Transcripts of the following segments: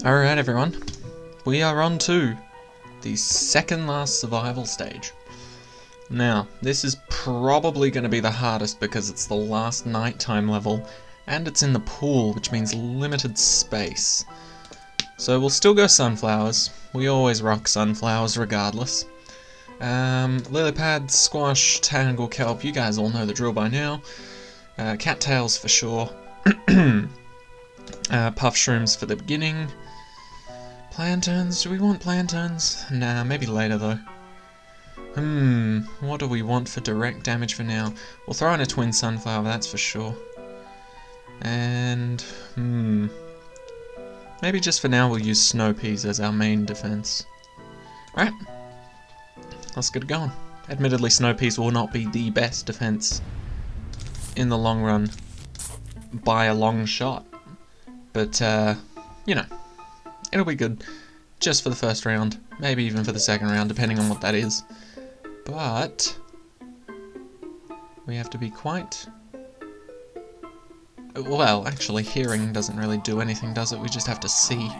Alright everyone, we are on to the second last survival stage. Now, this is probably going to be the hardest because it's the last nighttime level and it's in the pool, which means limited space. So we'll still go sunflowers. We always rock sunflowers regardless. Lily pads, squash, tangle, kelp, you guys all know the drill by now. Cattails for sure. Puff shrooms for the beginning. Plantains, do we want plantains? Nah, maybe later though. What do we want for direct damage for now? We'll throw in a twin sunflower, that's for sure. And, maybe just for now we'll use snow peas as our main defense. Alright, let's get it going. Admittedly, snow peas will not be the best defense in the long run by a long shot. But, you know, it'll be good just for the first round, maybe even for the second round, depending on what that is. But we have to be quite... Well, actually, hearing doesn't really do anything, does it? We just have to see.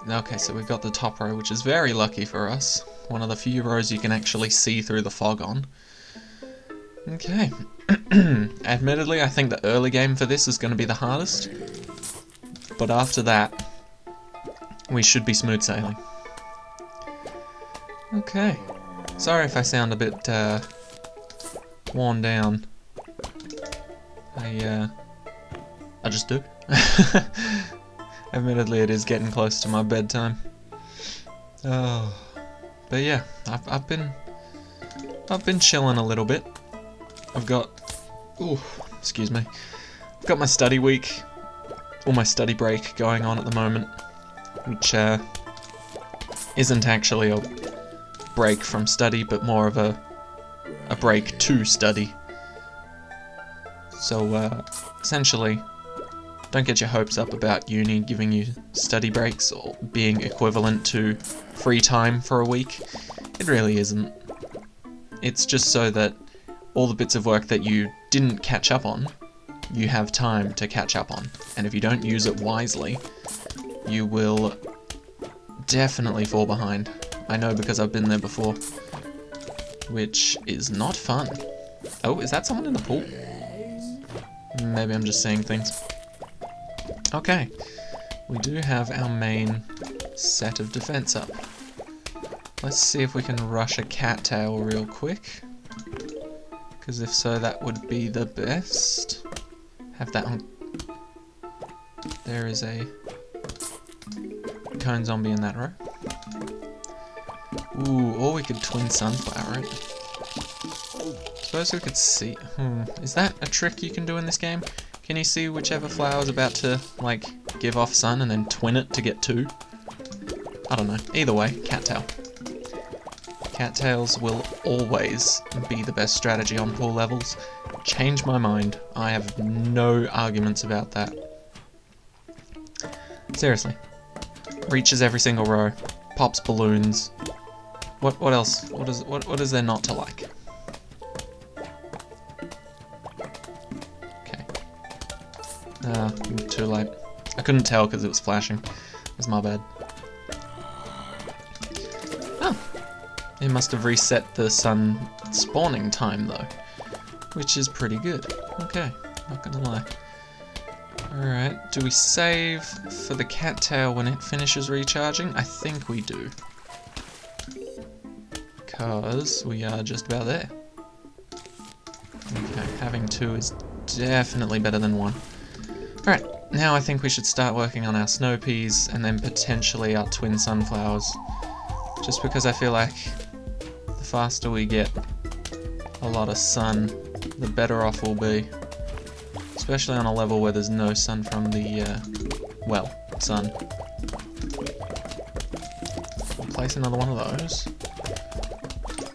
Okay, so we've got the top row, which is very lucky for us. One of the few rows you can actually see through the fog on. Okay. Admittedly, I think the early game for this is going to be the hardest. But after that, we should be smooth sailing. Okay. Sorry if I sound a bit worn down. I just do. Admittedly, it is getting close to my bedtime. Oh, but yeah, I've been chilling a little bit. I've got, excuse me. I've got my study week, or my study break going on at the moment, which isn't actually a break from study, but more of a break to study. So essentially, don't get your hopes up about uni giving you study breaks or being equivalent to free time for a week. It really isn't. It's just so that all the bits of work that you didn't catch up on, you have time to catch up on. And if you don't use it wisely, you will definitely fall behind. I know because I've been there before. Which is not fun. Oh, is that someone in the pool? Maybe I'm just seeing things. Okay, we do have our main set of defense up. Let's see if we can rush a cattail real quick. Because if so, that would be the best. Have that on. There is a cone zombie in that row. Ooh, or we could twin sunflower it. Suppose we could see... is that a trick you can do in this game? Can you see whichever flower is about to, like, give off sun and then twin it to get two? I don't know. Either way, cattail. Cattails will always be the best strategy on pool levels. Change my mind. I have no arguments about that. Seriously. Reaches every single row. Pops balloons. What else? What is there not to like? Too late. I couldn't tell because it was flashing. It was my bad. Oh! It must have reset the sun spawning time though. Which is pretty good. Okay, not gonna lie. Alright, do we save for the cattail when it finishes recharging? I think we do. Because we are just about there. Okay, having two is definitely better than one. Alright, now I think we should start working on our snow peas and then potentially our twin sunflowers. Just because I feel like the faster we get a lot of sun, the better off we'll be. Especially on a level where there's no sun from the, well, sun. We'll place another one of those.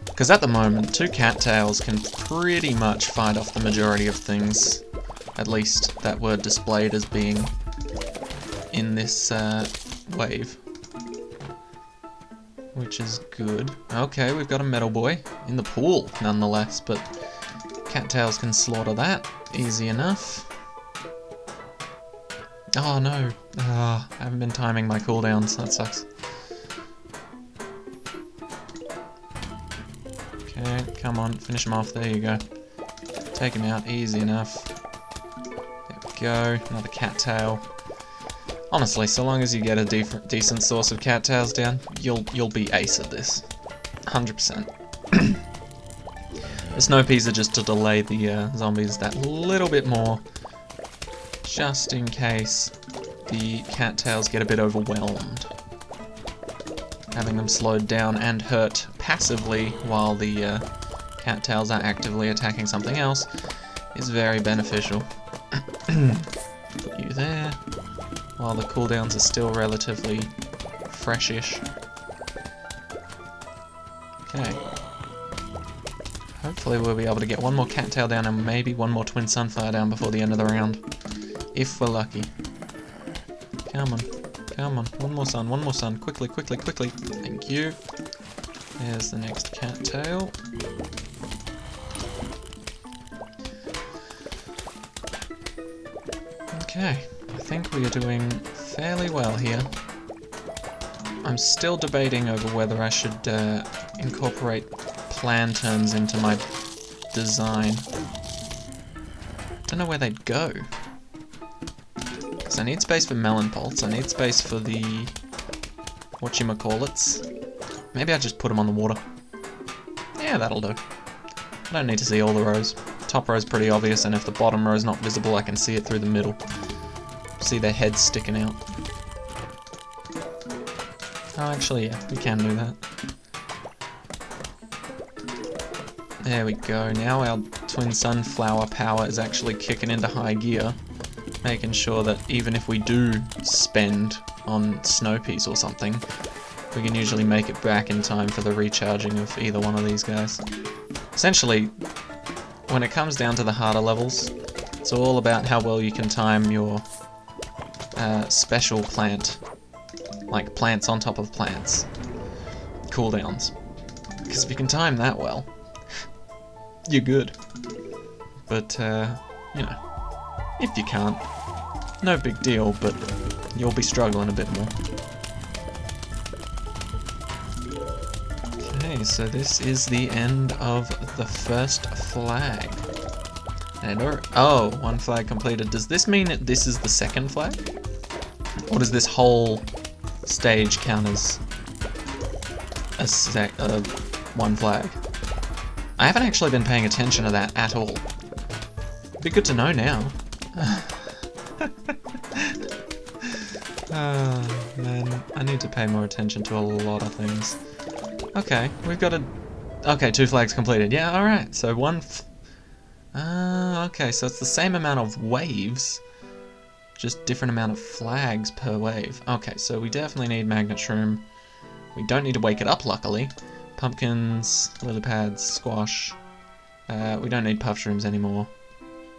Because at the moment, two cattails can pretty much fight off the majority of things. At least that were displayed as being in this wave. Which is good. Okay, we've got a metal boy in the pool, nonetheless, but cattails can slaughter that easy enough. Oh no. I haven't been timing my cooldowns. That sucks. Okay, come on. Finish him off. There you go. Take him out. Easy enough. There we go. Another cattail. Honestly, so long as you get a decent source of cattails down, you'll be ace at this. 100%. The snow peas are just to delay the zombies that little bit more, just in case the cattails get a bit overwhelmed. Having them slowed down and hurt passively while the cattails are actively attacking something else is very beneficial. Put you there, while the cooldowns are still relatively freshish. Okay. Hopefully we'll be able to get one more cattail down and maybe one more twin sunflower down before the end of the round. If we're lucky. Come on. Come on. One more sun. Quickly, quickly, quickly. Thank you. There's the next cattail. Okay. I think we are doing fairly well here. I'm still debating over whether I should incorporate lanterns into my design. Don't know where they'd go. Because I need space for melon poults, I need space for the whatchamacallits. Maybe I just put them on the water. Yeah, that'll do. I don't need to see all the rows. Top row's pretty obvious, and if the bottom row's not visible, I can see it through the middle. See their heads sticking out. Oh, actually, yeah, we can do that. There we go, now our twin sunflower power is actually kicking into high gear, making sure that even if we do spend on snow peas or something, we can usually make it back in time for the recharging of either one of these guys. Essentially, when it comes down to the harder levels, it's all about how well you can time your special plant, like plants on top of plants, cooldowns. Because if you can time that well, you're good. But, you know, if you can't, no big deal, but you'll be struggling a bit more. Okay, so this is the end of the first flag. And oh, one flag completed. Does this mean that this is the second flag? Or does this whole stage count as a one flag? I haven't actually been paying attention to that at all. Be good to know now. Oh, man, I need to pay more attention to a lot of things. Okay, we've got a... Okay, 2 flags completed. Yeah, alright, so okay, so it's the same amount of waves, just different amount of flags per wave. Okay, so we definitely need magnet shroom. We don't need to wake it up, luckily. Pumpkins, lily pads, squash. We don't need puff shrooms anymore.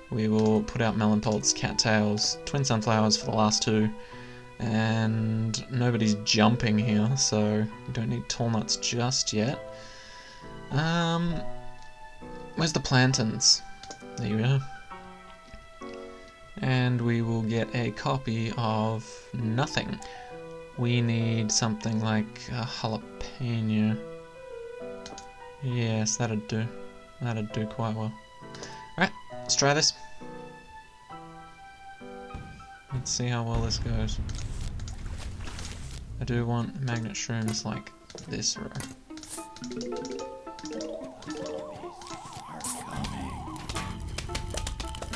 We will put out melon poults, cattails, twin sunflowers for the last 2. And nobody's jumping here, so we don't need tall nuts just yet. Where's the plantains? There you go. And we will get a copy of nothing. We need something like a jalapeno. Yes, that'd do. That'd do quite well. Alright, let's try this. Let's see how well this goes. I do want magnet shrooms like this row.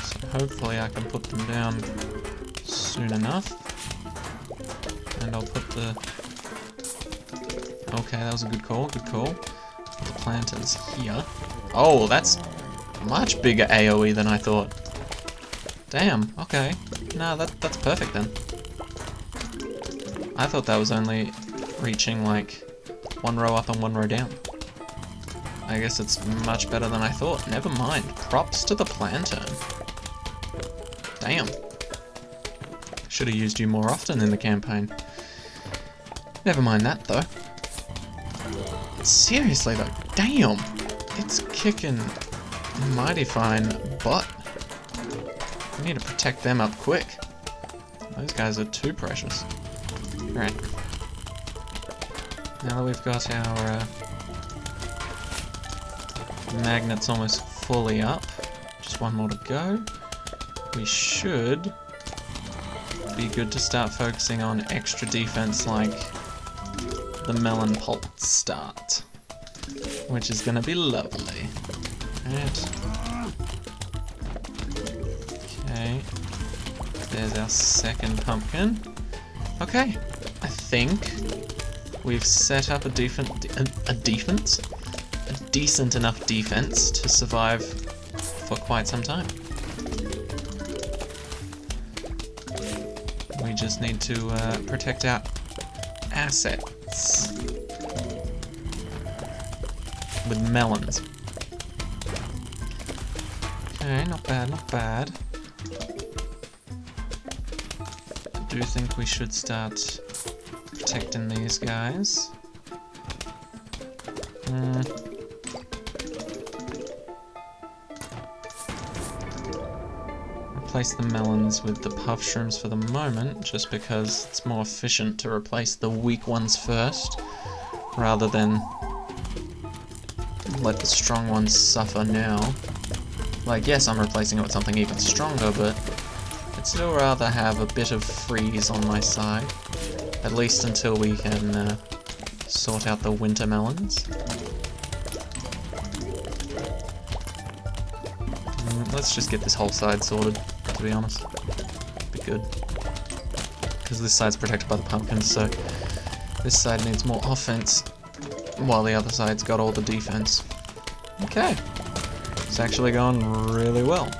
So hopefully I can put them down soon enough. And I'll put the... Okay, that was a good call, good call. Put the planters here. Oh, that's much bigger AoE than I thought. Damn, okay. No, that's perfect then. I thought that was only reaching like 1 row up and 1 row down. I guess it's much better than I thought. Never mind. Props to the planter. Damn. Should have used you more often in the campaign. Never mind that though. Seriously though, damn. It's kicking mighty fine butt. We need to protect them up quick. Those guys are too precious. Alright. Now that we've got our magnets almost fully up, just one more to go, we should be good to start focusing on extra defense like the melon pulp start, which is going to be lovely. Right. Okay, there's our second pumpkin. Okay, I think we've set up a decent enough defense to survive for quite some time. We just need to protect our assets with melons. Okay, not bad, not bad. I do think we should start protecting these guys. Replace the melons with the puff shrooms for the moment, just because it's more efficient to replace the weak ones first, rather than let the strong ones suffer now. Like, yes, I'm replacing it with something even stronger, but I'd still rather have a bit of freeze on my side, at least until we can sort out the winter melons. Let's just get this whole side sorted, to be honest. Be good. Because this side's protected by the pumpkins, so this side needs more offense, while the other side's got all the defense. Okay. It's actually going really well.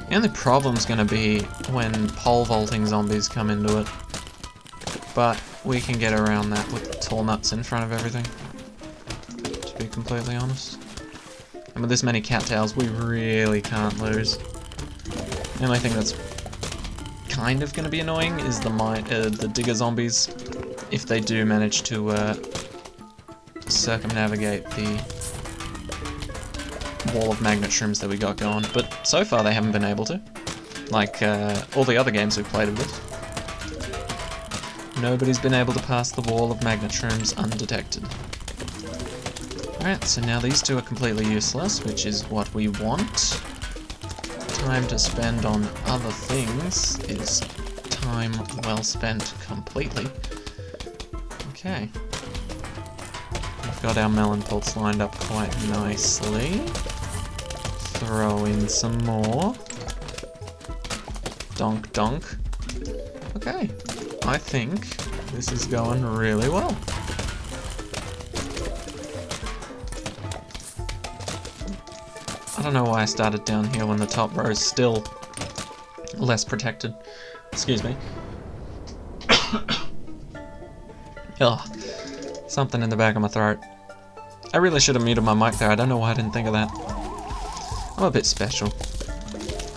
The only problem's going to be when pole vaulting zombies come into it. But we can get around that with the tall nuts in front of everything, to be completely honest. And with this many cattails, we really can't lose. The only thing that's kind of going to be annoying is the digger zombies, if they do manage to circumnavigate the wall of magnet shrooms that we got going. But so far they haven't been able to, like all the other games we've played of this. Nobody's been able to pass the wall of magnet shrooms undetected. Alright, so now these two are completely useless, which is what we want. Time to spend on other things is time well spent completely. Okay. We've got our melon pulps lined up quite nicely. Throw in some more. Donk donk. Okay. I think this is going really well. I don't know why I started down here when the top row is still less protected. Excuse me. Ugh, something in the back of my throat. I really should have muted my mic there. I don't know why I didn't think of that. I'm a bit special.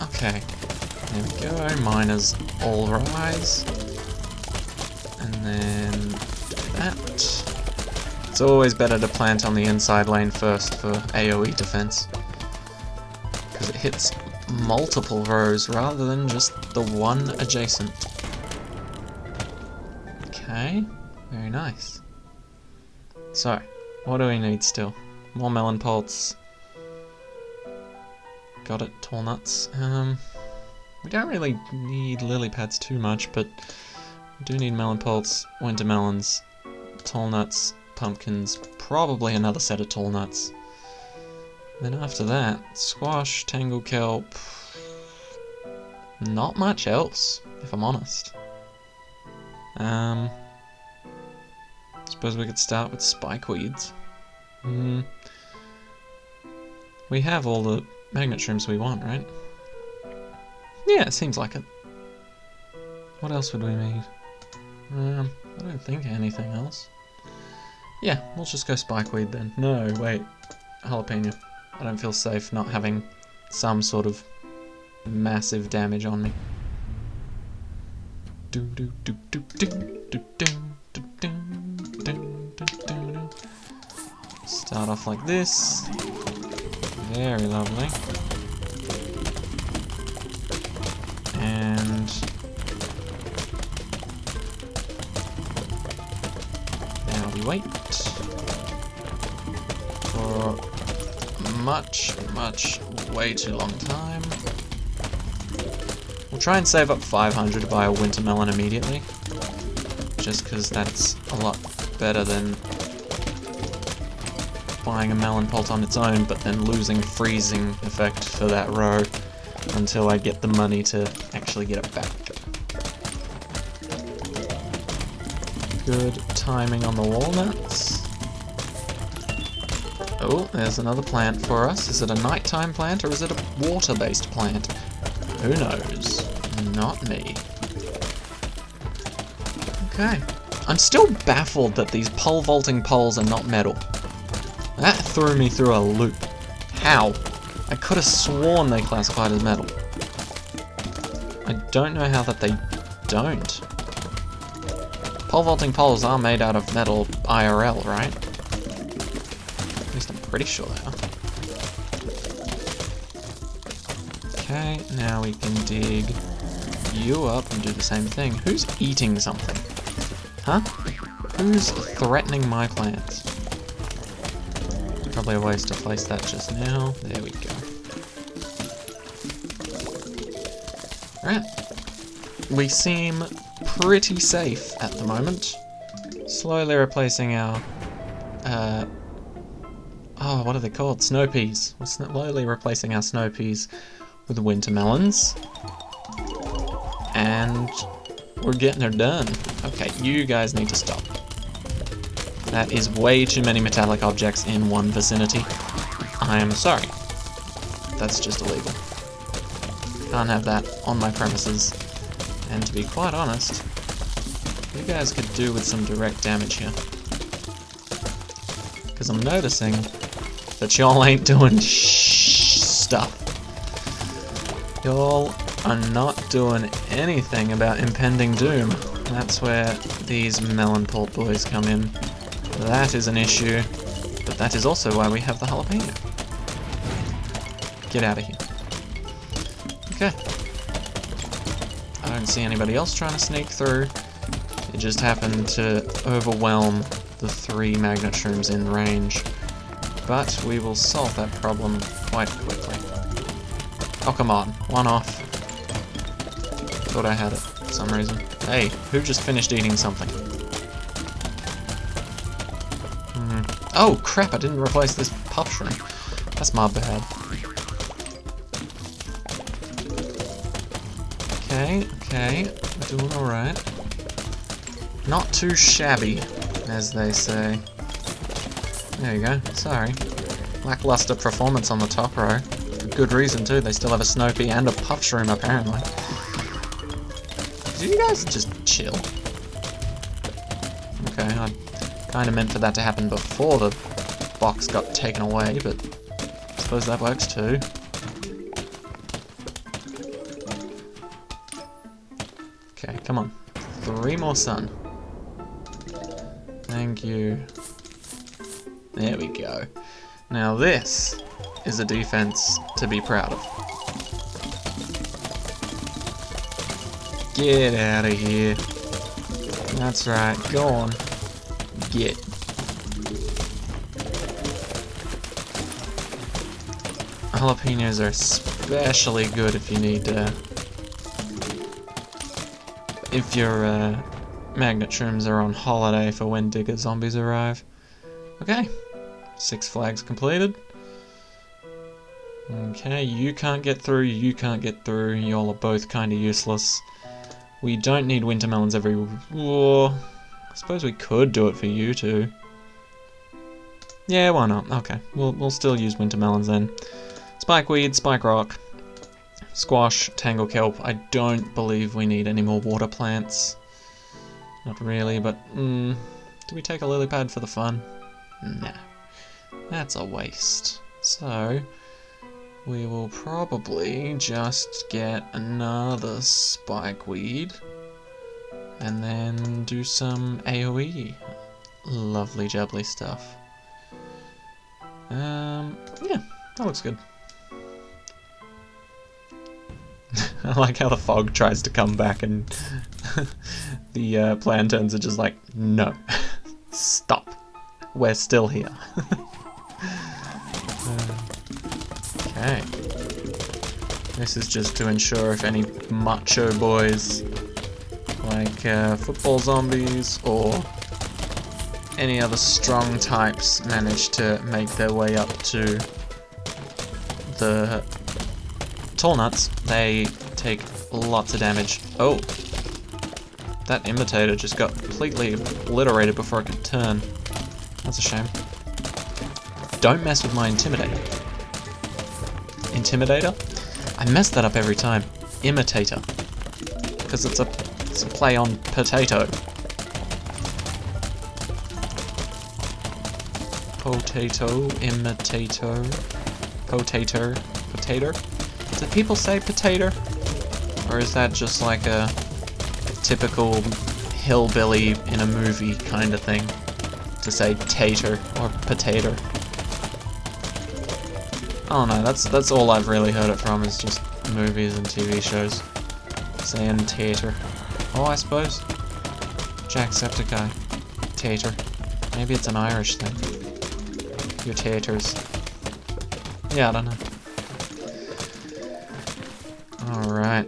Okay, there we go. Miners all rise. And then that. It's always better to plant on the inside lane first for AoE defense, because it hits multiple rows rather than just the one adjacent. Okay, very nice. So, what do we need still? More melon pulps. Got it, tall nuts. We don't really need lily pads too much, but we do need melon pulps, winter melons, tall nuts, pumpkins, probably another set of tall nuts. Then after that, squash, tangle kelp, not much else, if I'm honest. Suppose we could start with spikeweeds. We have all the magnet shrooms we want, right? Yeah, it seems like it. What else would we need? I don't think anything else. Yeah, we'll just go spikeweed then. No, wait. Jalapeno. I don't feel safe not having some sort of massive damage on me. Start Start off like this. Very lovely. And now we wait for much, way too long time. We'll try and save up 500 to buy a winter melon immediately, just because that's a lot better than buying a melon pult on its own, but then losing freezing effect for that row until I get the money to actually get it back. Good timing on the walnuts. Oh, there's another plant for us. Is it a nighttime plant or is it a water-based plant? Who knows? Not me. Okay. I'm still baffled that these pole vaulting poles are not metal. That threw me through a loop. How? I could have sworn they classified as metal. I don't know how that they don't. Pole vaulting poles are made out of metal IRL, right? At least I'm pretty sure they are. Okay, now we can dig you up and do the same thing. Who's eating something? Huh? Who's threatening my plants? Probably a waste to place that just now. There we go. Right. We seem pretty safe at the moment. Slowly replacing our... oh, what are they called? Snow peas. We're slowly replacing our snow peas with winter melons. And we're getting her done. Okay, you guys need to stop. That is way too many metallic objects in one vicinity. I am sorry. That's just illegal. Can't have that on my premises. And to be quite honest, you guys could do with some direct damage here. Because I'm noticing that y'all ain't doing stuff. Y'all are not doing anything about impending doom. That's where these melon pulp boys come in. That is an issue, but that is also why we have the jalapeno. Get out of here. Okay. I don't see anybody else trying to sneak through. It just happened to overwhelm the 3 magnet shrooms in range. But we will solve that problem quite quickly. Oh, come on. One off. Thought I had it for some reason. Hey, who just finished eating something? Oh, crap, I didn't replace this puff shroom. That's my bad. Okay, we're doing alright. Not too shabby, as they say. There you go, sorry. Lackluster performance on the top row. For good reason too, they still have a snow pea and a puff shroom apparently. Do you guys just chill? Okay, I kind of meant for that to happen before the box got taken away, but I suppose that works too. Okay, come on. 3 more sun. Thank you. There we go. Now this is a defense to be proud of. Get out of here. That's right, go on. Get. Jalapenos are especially good if you need if your magnet shrooms are on holiday for when digger zombies arrive. Okay, 6 flags completed. Okay, you can't get through, you can't get through, y'all are both kind of useless. We don't need winter melons every... Whoa. I suppose we could do it for you two. Yeah, why not? Okay, we'll still use winter melons then. Spikeweed, spike rock, squash, tangle kelp. I don't believe we need any more water plants. Not really, but do we take a lily pad for the fun? Nah, that's a waste. So we will probably just get another spikeweed and then do some AoE. Lovely jubbly stuff. Yeah, that looks good. I like how the fog tries to come back and the plantains are just like, no, stop, we're still here. Okay. This is just to ensure if any macho boys, like football zombies or any other strong types, manage to make their way up to the tall nuts, they take lots of damage. Oh! That imitator just got completely obliterated before it could turn. That's a shame. Don't mess with my intimidator. Intimidator? I mess that up every time. Imitator. Because it's a play on potato. Potato, imitator, potato, potato? Do people say potato? Or is that just like a typical hillbilly in a movie kind of thing? To say tater or potato? I don't know, that's all I've really heard it from, is just movies and TV shows. Saying tater. Oh, I suppose. Jacksepticeye. Tater. Maybe it's an Irish thing. Your taters. Yeah, I don't know. Alright.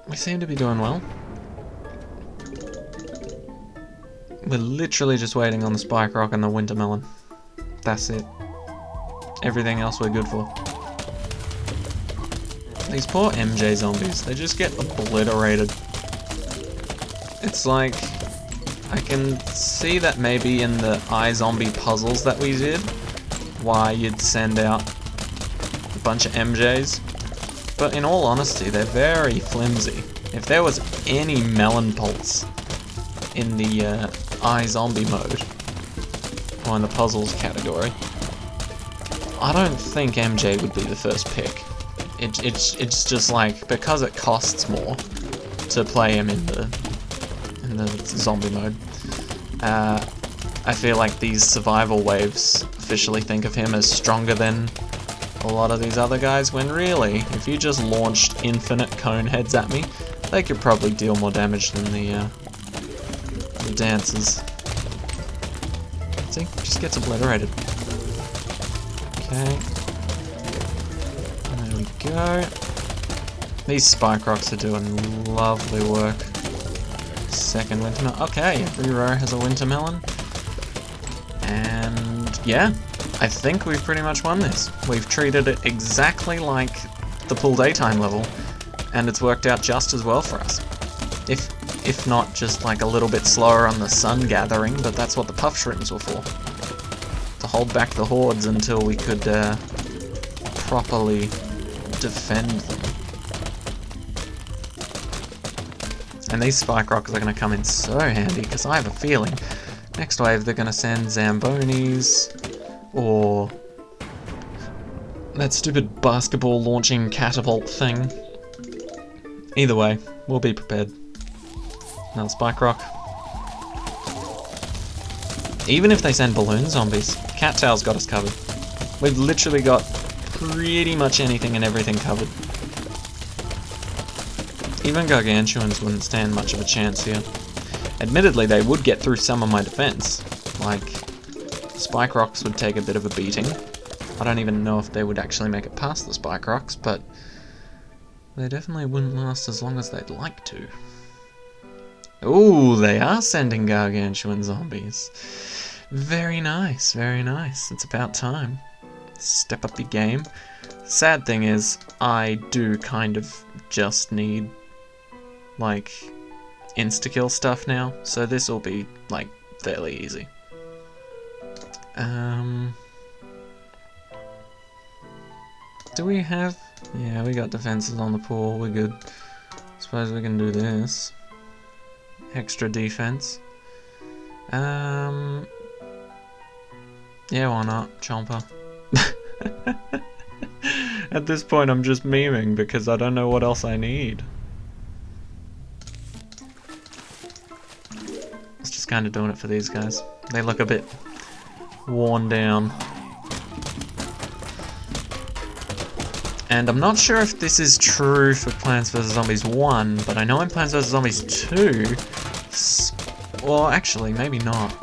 We seem to be doing well. We're literally just waiting on the spike rock and the winter melon. That's it. Everything else we're good for. These poor MJ zombies, they just get obliterated. It's like, I can see that maybe in the iZombie puzzles that we did, why you'd send out a bunch of MJs. But in all honesty, they're very flimsy. If there was any melon pulse in the iZombie mode, or in the puzzles category, I don't think MJ would be the first pick. It's just like, because it costs more to play him in the zombie mode, I feel like these survival waves officially think of him as stronger than a lot of these other guys, when really, if you just launched infinite cone heads at me, they could probably deal more damage than the dancers. See? Just gets obliterated. Okay. There we go. These spike rocks are doing lovely work. Second winter melon. Okay, every row has a winter melon. And yeah, I think we've pretty much won this. We've treated it exactly like the pool daytime level, and it's worked out just as well for us. If not just like a little bit slower on the sun gathering, but that's what the puff shrooms were for. To hold back the hordes until we could properly defend them. And these spike rocks are going to come in so handy, because I have a feeling next wave they're going to send Zambonis, or that stupid basketball launching catapult thing. Either way, we'll be prepared. Another spike rock. Even if they send balloon zombies, Cattail's got us covered. We've literally got pretty much anything and everything covered. Even Gargantuars wouldn't stand much of a chance here. Admittedly, they would get through some of my defense. Like, spike rocks would take a bit of a beating. I don't even know if they would actually make it past the spike rocks, but they definitely wouldn't last as long as they'd like to. Ooh, they are sending Gargantuan zombies. Very nice, very nice. It's about time. Step up your game. Sad thing is, I do kind of just need, like, insta-kill stuff now, so this will be, like, fairly easy. Do we have... Yeah, we got defenses on the pool, we're good. Suppose we can do this. Extra defense. Yeah, why not? Chomper. At this point I'm just memeing because I don't know what else I need. I was just kind of doing it for these guys. They look a bit worn down. And I'm not sure if this is true for Plants vs. Zombies 1, but I know in Plants vs. Zombies 2... well, actually, maybe not.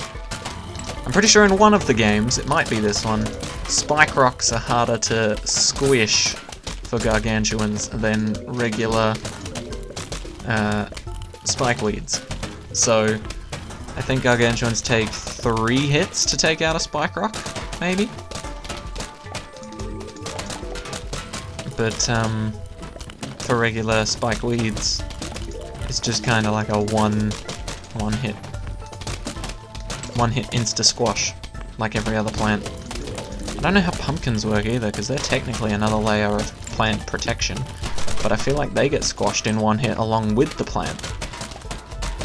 I'm pretty sure in one of the games, it might be this one, spike rocks are harder to squish for Gargantuans than regular spike weeds. So, I think Gargantuans take 3 hits to take out a spike rock, maybe? But, for regular spike weeds, it's just kind of like a one hit insta-squash, like every other plant. I don't know how pumpkins work either, because they're technically another layer of plant protection, but I feel like they get squashed in one hit along with the plant.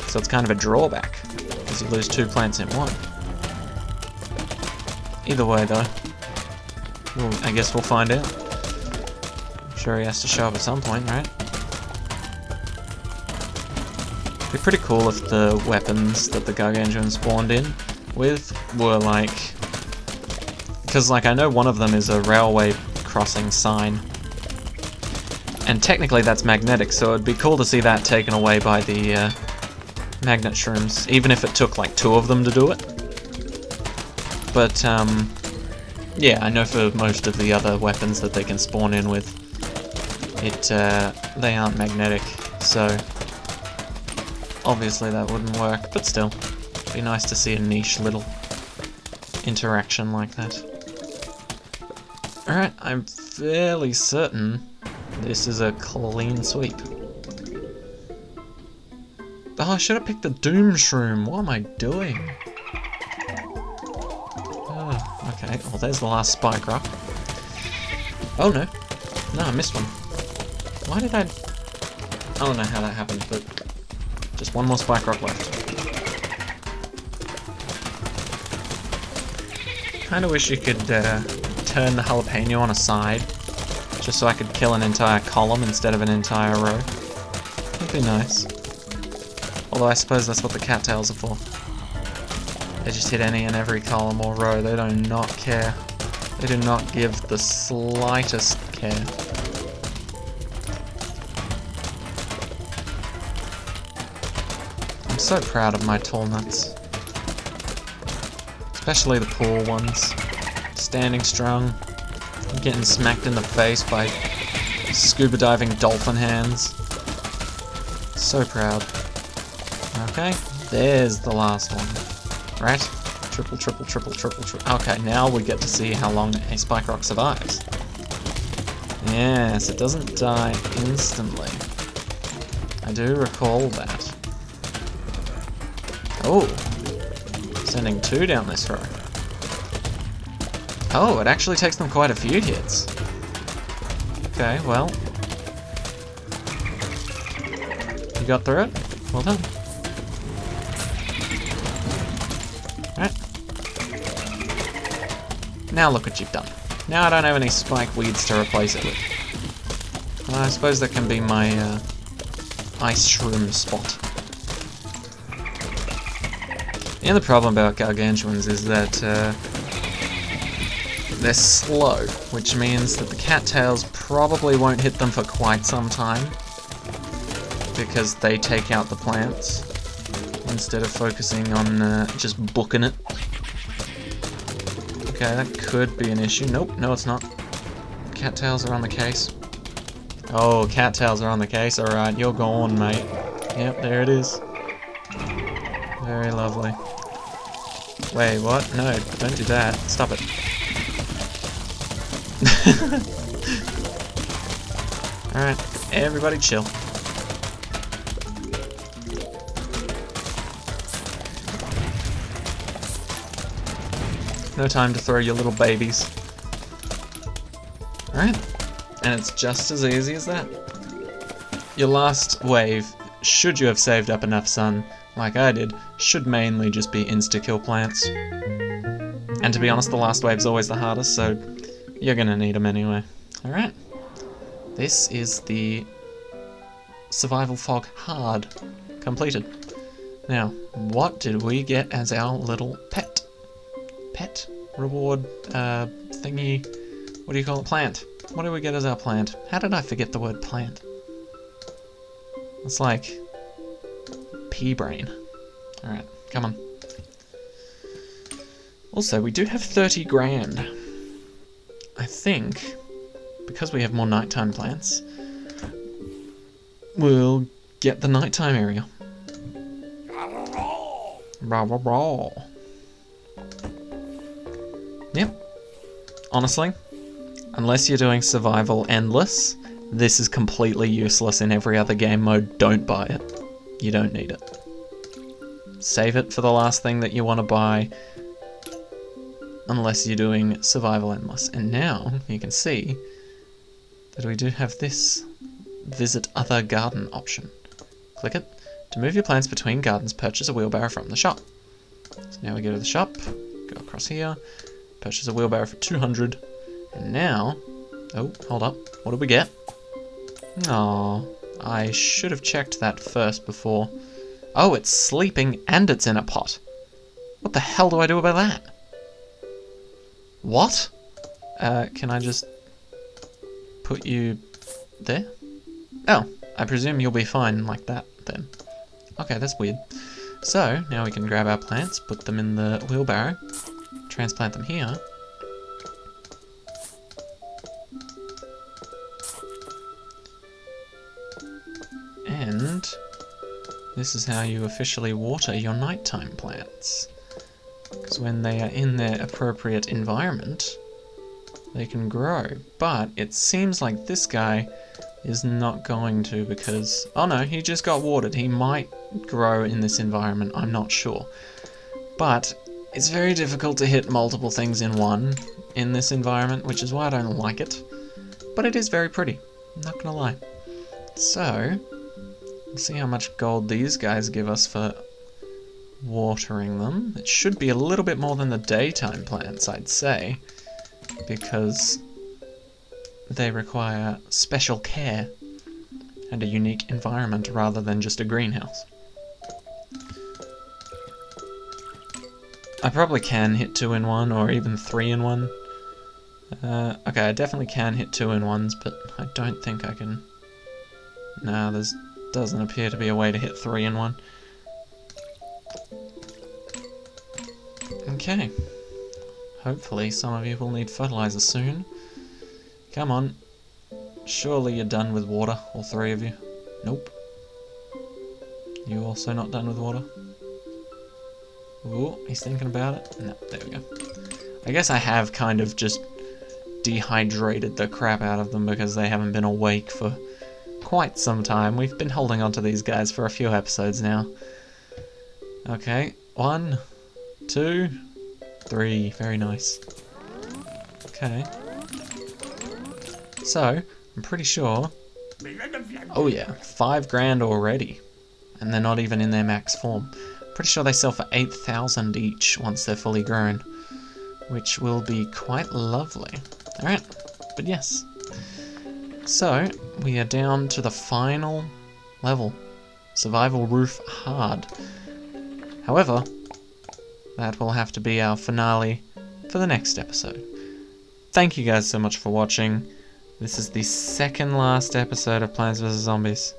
So it's kind of a drawback, because you lose 2 plants in one. Either way though, I guess we'll find out. I'm sure he has to show up at some point, right? It'd be pretty cool if the weapons that the Gargantuan spawned in with were like... because like I know one of them is a railway crossing sign. And technically that's magnetic, so it'd be cool to see that taken away by the magnet shrooms, even if it took like 2 of them to do it. But yeah, I know for most of the other weapons that they can spawn in with, they aren't magnetic, so obviously that wouldn't work, but still, it'd be nice to see a niche little interaction like that. Alright, I'm fairly certain this is a clean sweep. Oh, I should have picked the Doom Shroom. What am I doing? Oh, okay. Well, there's the last spike rock. Oh, no. No, I missed one. Why did I... I don't know how that happened, but... just one more spike rock left. Kinda wish you could turn the jalapeno on a side, just so I could kill an entire column instead of an entire row. That'd be nice. Although I suppose that's what the cattails are for. They just hit any and every column or row. They do not care. They do not give the slightest care. I'm so proud of my tall nuts. Especially the pool ones. Standing strong. Getting smacked in the face by scuba diving dolphin hands. So proud. Okay, there's the last one. Right? Triple, triple, triple, triple, triple. Okay, now we get to see how long a spike rock survives. Yes, it doesn't die instantly. I do recall that. Oh, sending 2 down this row. Oh, it actually takes them quite a few hits. Okay, well. You got through it? Well done. Right. Now look what you've done. Now I don't have any spike weeds to replace it with. Well, I suppose that can be my ice shroom spot. The other problem about Gargantuans is that they're slow, which means that the cattails probably won't hit them for quite some time, because they take out the plants instead of focusing on just booking it. Okay, that could be an issue. Nope, no it's not. Cattails are on the case. Oh, cattails are on the case. Alright, you're gone, mate. Yep, there it is. Very lovely. Wait, what? No, don't do that. Stop it. Alright, everybody chill. No time to throw your little babies. Alright, and it's just as easy as that. Your last wave, should you have saved up enough sun, like I did, should mainly just be insta-kill plants. And to be honest, the last wave's always the hardest, so you're gonna need them anyway. Alright. This is the Survival Fog Hard completed. Now, what did we get as our little pet? Pet? reward thingy. What do you call it? Plant. What do we get as our plant? How did I forget the word plant? It's like pea brain. Alright, come on. Also, we do have 30 grand. I think, because we have more nighttime plants, we'll get the nighttime area. Rah, rah, rah. Yep. Honestly, unless you're doing survival endless, this is completely useless in every other game mode. Don't buy it. You don't need it. Save it for the last thing that you want to buy, unless you're doing survival endless. And now you can see that we do have this visit other garden option. Click it. To move your plants between gardens, purchase a wheelbarrow from the shop. So now we go to the shop, go across here, purchase a wheelbarrow for 200, and now, oh, hold up, what did we get? Aww, I should have checked that first before. Oh, it's sleeping and it's in a pot. What the hell do I do about that? What? Can I just put you there? Oh, I presume you'll be fine like that then. Okay, that's weird. So, now we can grab our plants, put them in the wheelbarrow, transplant them here. And this is how you officially water your nighttime plants. Because when they are in their appropriate environment, they can grow. But it seems like this guy is not going to because... Oh no, he just got watered. He might grow in this environment, I'm not sure. But it's very difficult to hit multiple things in one in this environment, which is why I don't like it. But it is very pretty, I'm not gonna lie. So, let's see how much gold these guys give us for watering them. It should be a little bit more than the daytime plants, I'd say, because they require special care and a unique environment rather than just a greenhouse. I probably can hit 2 in 1 or even 3 in 1. Okay, I definitely can hit 2 in 1s, but I don't think I can... Nah, there doesn't appear to be a way to hit 3 in 1. Okay. Hopefully some of you will need fertilizer soon. Come on. Surely you're done with water, all 3 of you. Nope. You also not done with water? Ooh, he's thinking about it. No, there we go. I guess I have kind of just dehydrated the crap out of them because they haven't been awake for quite some time. We've been holding on to these guys for a few episodes now. Okay, 1, 2, 3. Very nice. Okay. So, I'm pretty sure... Oh yeah, 5 grand already. And they're not even in their max form. Pretty sure they sell for 8,000 each once they're fully grown. Which will be quite lovely. Alright, but yes. So, we are down to the final level. Survival Roof Hard. However, that will have to be our finale for the next episode. Thank you guys so much for watching. This is the second last episode of Plants vs. Zombies.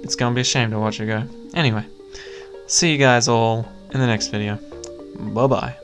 It's gonna be a shame to watch it go. Anyway, see you guys all in the next video. Bye-bye.